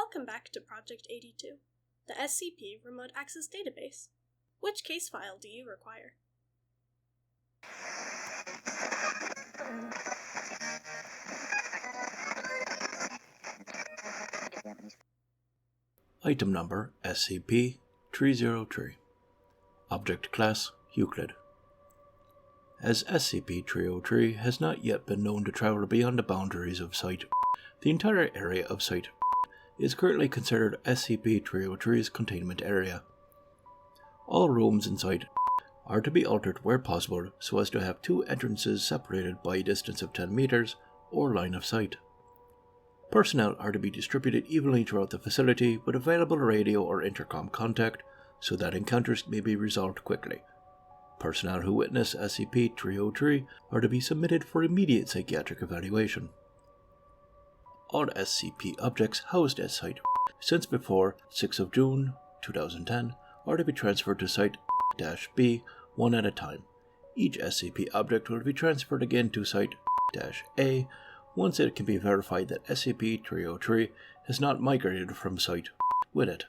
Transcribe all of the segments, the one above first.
Welcome back to Project 82, the SCP Remote Access Database. Which case file do you require? Item number SCP-303. Object Class Euclid. As SCP-303 has not yet been known to travel beyond the boundaries of Site, the entire area of Site is currently considered SCP-303's containment area. All rooms in Site are to be altered where possible so as to have two entrances separated by a distance of 10 meters or line of sight. Personnel are to be distributed evenly throughout the facility with available radio or intercom contact so that encounters may be resolved quickly. Personnel who witness SCP-303 are to be submitted for immediate psychiatric evaluation. All SCP objects housed at Site since before 6 of June 2010 are to be transferred to Site-B one at a time. Each SCP object will be transferred again to Site-A once it can be verified that SCP-303 has not migrated from Site with it.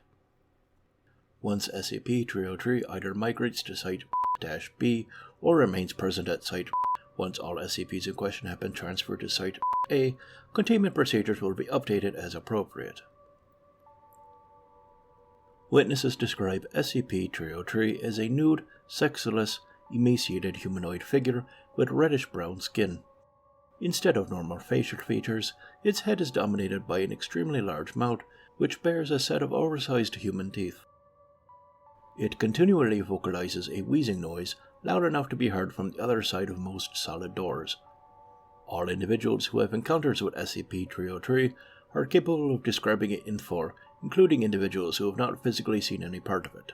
Once SCP-303 either migrates to Site-B or remains present at Site, once all SCPs in question have been transferred to Site-A, containment procedures will be updated as appropriate. Witnesses describe SCP-303 as a nude, sexless, emaciated humanoid figure with reddish-brown skin. Instead of normal facial features, its head is dominated by an extremely large mouth which bears a set of oversized human teeth. It continually vocalizes a wheezing noise loud enough to be heard from the other side of most solid doors. All individuals who have encounters with SCP-303 are capable of describing it in full, including individuals who have not physically seen any part of it.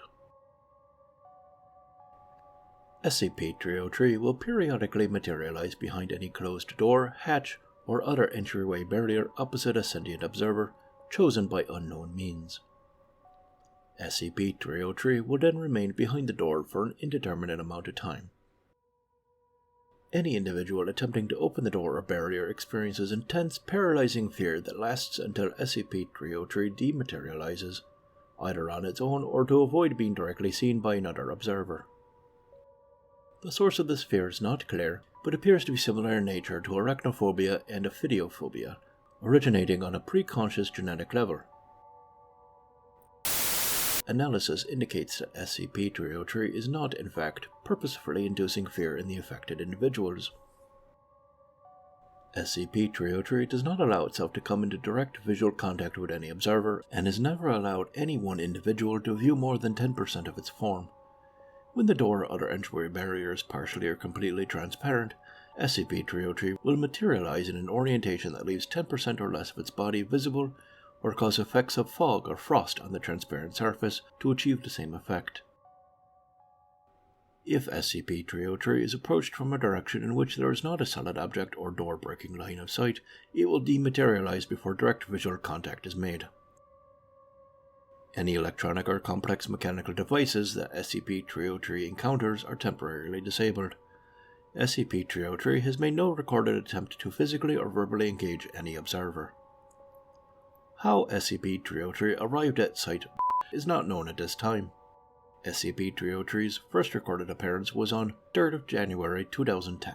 SCP-303 will periodically materialize behind any closed door, hatch, or other entryway barrier opposite a sentient observer, chosen by unknown means. SCP-303 will then remain behind the door for an indeterminate amount of time. Any individual attempting to open the door or barrier experiences intense, paralyzing fear that lasts until SCP-303 dematerializes, either on its own or to avoid being directly seen by another observer. The source of this fear is not clear, but appears to be similar in nature to arachnophobia and ophidiophobia, originating on a preconscious genetic level. Analysis indicates that SCP-303 is not, in fact, purposefully inducing fear in the affected individuals. SCP-303 does not allow itself to come into direct visual contact with any observer, and has never allowed any one individual to view more than 10% of its form. When the door or other entryway barrier is partially or completely transparent, SCP-303 will materialize in an orientation that leaves 10% or less of its body visible, or cause effects of fog or frost on the transparent surface to achieve the same effect. If SCP-303 is approached from a direction in which there is not a solid object or door-breaking line of sight, it will dematerialize before direct visual contact is made. Any electronic or complex mechanical devices that SCP-303 encounters are temporarily disabled. SCP-303 has made no recorded attempt to physically or verbally engage any observer. How SCP-303 arrived at Site is not known at this time. SCP-303's first recorded appearance was on 3rd of January 2010.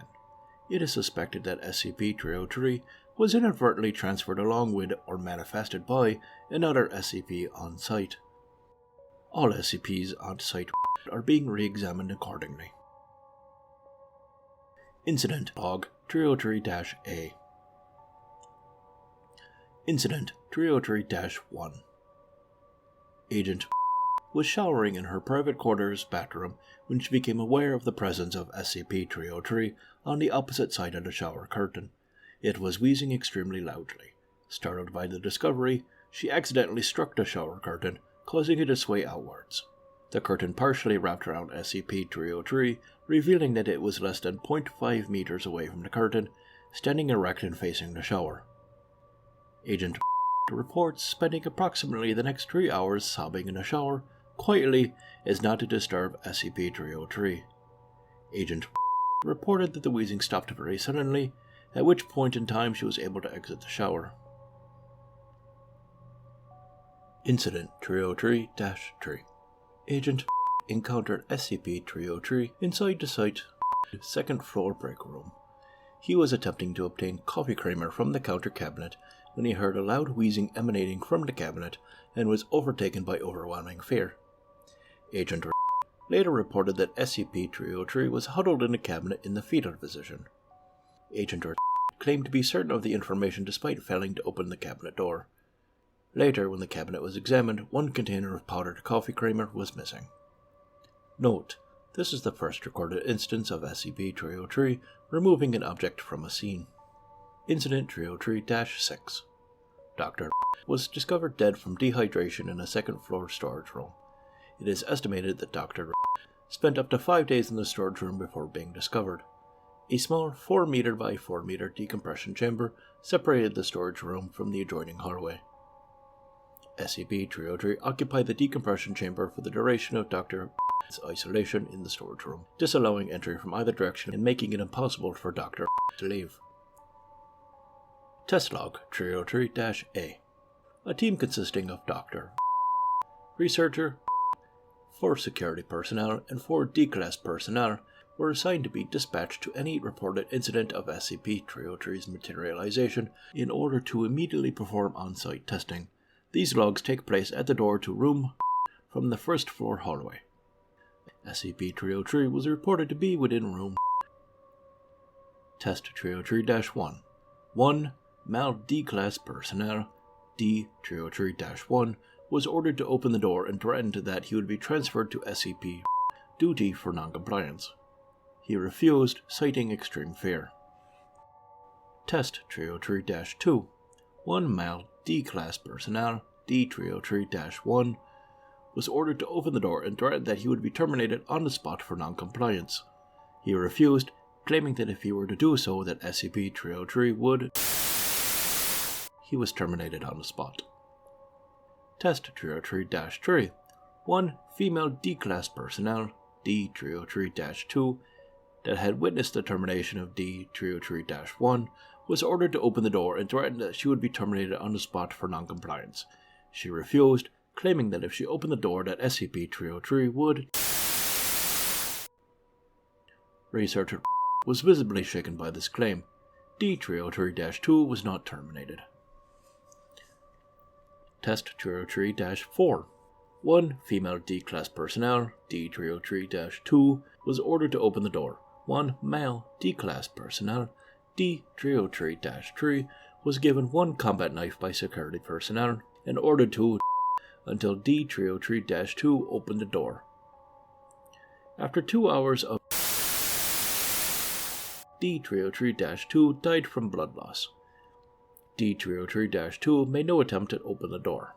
It is suspected that SCP-303 was inadvertently transferred along with or manifested by another SCP on Site. All SCPs on Site are being re-examined accordingly. Incident Log 303-A. Incident 303-1. Agent was showering in her private quarters bathroom when she became aware of the presence of SCP-303 on the opposite side of the shower curtain. It was wheezing extremely loudly. Startled by the discovery, she accidentally struck the shower curtain, causing it to sway outwards. The curtain partially wrapped around SCP-303, revealing that it was less than 0.5 meters away from the curtain, standing erect and facing the shower. Agent reports spending approximately the next 3 hours sobbing in the shower, quietly, as not to disturb SCP-303. Agent reported that the wheezing stopped very suddenly, at which point in time she was able to exit the shower. Incident 303-3. Agent encountered SCP-303 inside the site second floor break room. He was attempting to obtain coffee creamer from the counter cabinet when he heard a loud wheezing emanating from the cabinet and was overtaken by overwhelming fear. Agent later reported that SCP-303 was huddled in the cabinet in the fetal position. Agent claimed to be certain of the information despite failing to open the cabinet door. Later, when the cabinet was examined, one container of powdered coffee creamer was missing. Note: this is the first recorded instance of SCP-303 removing an object from a scene. Incident 303-6. Dr. was discovered dead from dehydration in a second-floor storage room. It is estimated that Dr. spent up to 5 days in the storage room before being discovered. A small 4 meter by 4 meter decompression chamber separated the storage room from the adjoining hallway. SCP-303 occupied the decompression chamber for the duration of Dr. isolation in the storage room, disallowing entry from either direction and making it impossible for Dr. to leave. Test Log 303-A. A team consisting of Dr. Researcher, 4 security personnel, and 4 D-Class personnel were assigned to be dispatched to any reported incident of SCP-303's materialization in order to immediately perform on-site testing. These logs take place at the door to room from the first floor hallway. SCP-303 was reported to be within room. Test 303-1. 1. Male D-Class personnel, D-303-1, was ordered to open the door and threatened that he would be transferred to SCP duty for non-compliance. He refused, citing extreme fear. Test 303-2. 1 male D-Class personnel, D-303-1, was ordered to open the door and threatened that he would be terminated on the spot for non-compliance. He refused, claiming that if he were to do so, that SCP-303 would... He was terminated on the spot. Test 303-3. 1 female D-Class personnel, D-303-2, that had witnessed the termination of D-303-1, was ordered to open the door and threatened that she would be terminated on the spot for non-compliance. She refused, claiming that if she opened the door that SCP-303 would... Researcher was visibly shaken by this claim. D-303-2 was not terminated. Test 303-4. 1 female D-Class personnel, D-303-2, was ordered to open the door. 1 male D-Class personnel, D-303-3, was given 1 combat knife by security personnel and ordered to until D-303-2 opened the door. After 2 hours of D-303-2 died from blood loss. D-303-2 made no attempt to open the door.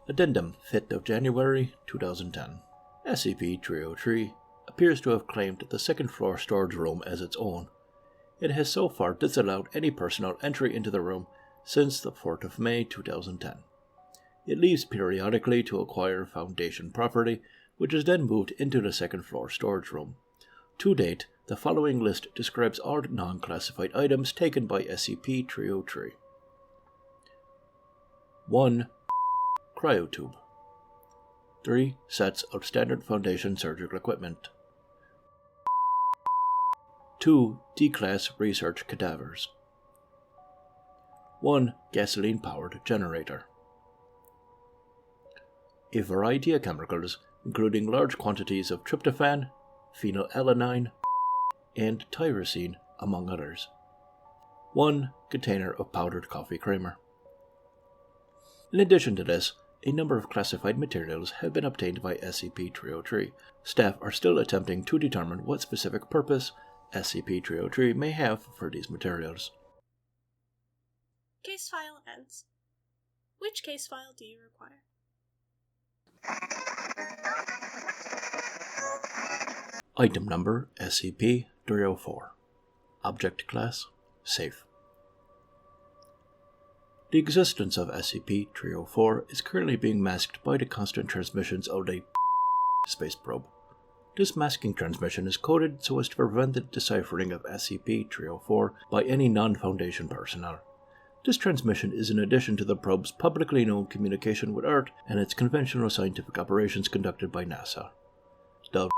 Addendum 5th of January 2010. SCP-303 appears to have claimed the second-floor storage room as its own. It has so far disallowed any personnel entry into the room since the 4th of May 2010. It leaves periodically to acquire Foundation property, which is then moved into the second-floor storage room. To date, the following list describes all non-classified items taken by SCP-303. 1. Cryotube. 3 sets of standard Foundation surgical equipment. 2 D-Class research cadavers. 1 gasoline-powered generator. A variety of chemicals, including large quantities of tryptophan, phenylalanine, and tyrosine, among others. 1 container of powdered coffee creamer. In addition to this, a number of classified materials have been obtained by SCP-303. Staff are still attempting to determine what specific purpose SCP-303 may have for these materials. Case file ends. Which case file do you require? Item number SCP-304. Object Class Safe. The existence of SCP-304 is currently being masked by the constant transmissions of the space probe. This masking transmission is coded so as to prevent the deciphering of SCP-304 by any non-Foundation personnel. This transmission is in addition to the probe's publicly known communication with Earth and its conventional scientific operations conducted by NASA. The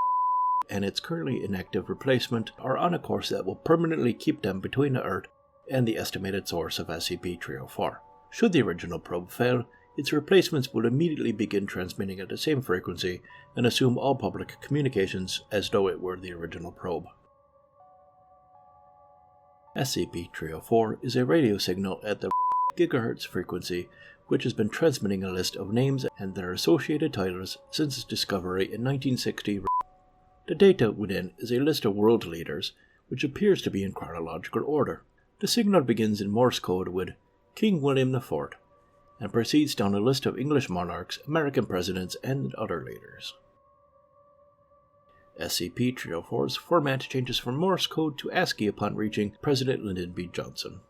and its currently inactive replacement are on a course that will permanently keep them between the Earth and the estimated source of SCP-304. Should the original probe fail, its replacements will immediately begin transmitting at the same frequency and assume all public communications as though it were the original probe. SCP-304 is a radio signal at the GHz frequency which has been transmitting a list of names and their associated titles since its discovery in 1960. The data within is a list of world leaders, which appears to be in chronological order. The signal begins in Morse code with King William IV, and proceeds down a list of English monarchs, American presidents, and other leaders. SCP-304's format changes from Morse code to ASCII upon reaching President Lyndon B. Johnson.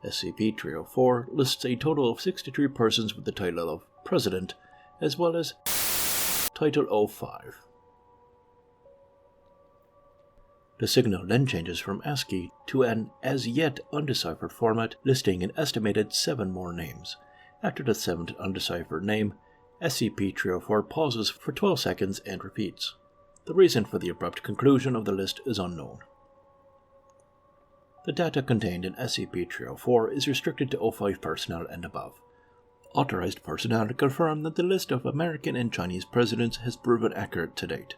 SCP-304 lists a total of 63 persons with the title of President, as well as Title 05. The signal then changes from ASCII to an as-yet undeciphered format listing an estimated 7 more names. After the 7th undeciphered name, SCP-304 pauses for 12 seconds and repeats. The reason for the abrupt conclusion of the list is unknown. The data contained in SCP-304 is restricted to O5 personnel and above. Authorized personnel confirm that the list of American and Chinese presidents has proven accurate to date.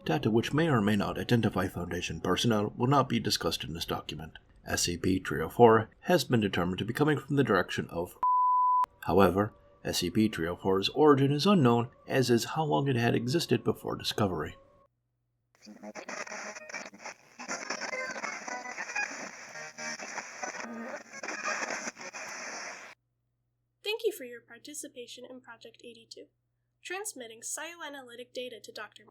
Data which may or may not identify Foundation personnel will not be discussed in this document. SCP-304 has been determined to be coming from the direction of. However, SCP-304's origin is unknown, as is how long it had existed before discovery. Thank you for your participation in Project 82, transmitting psioanalytic data to Dr.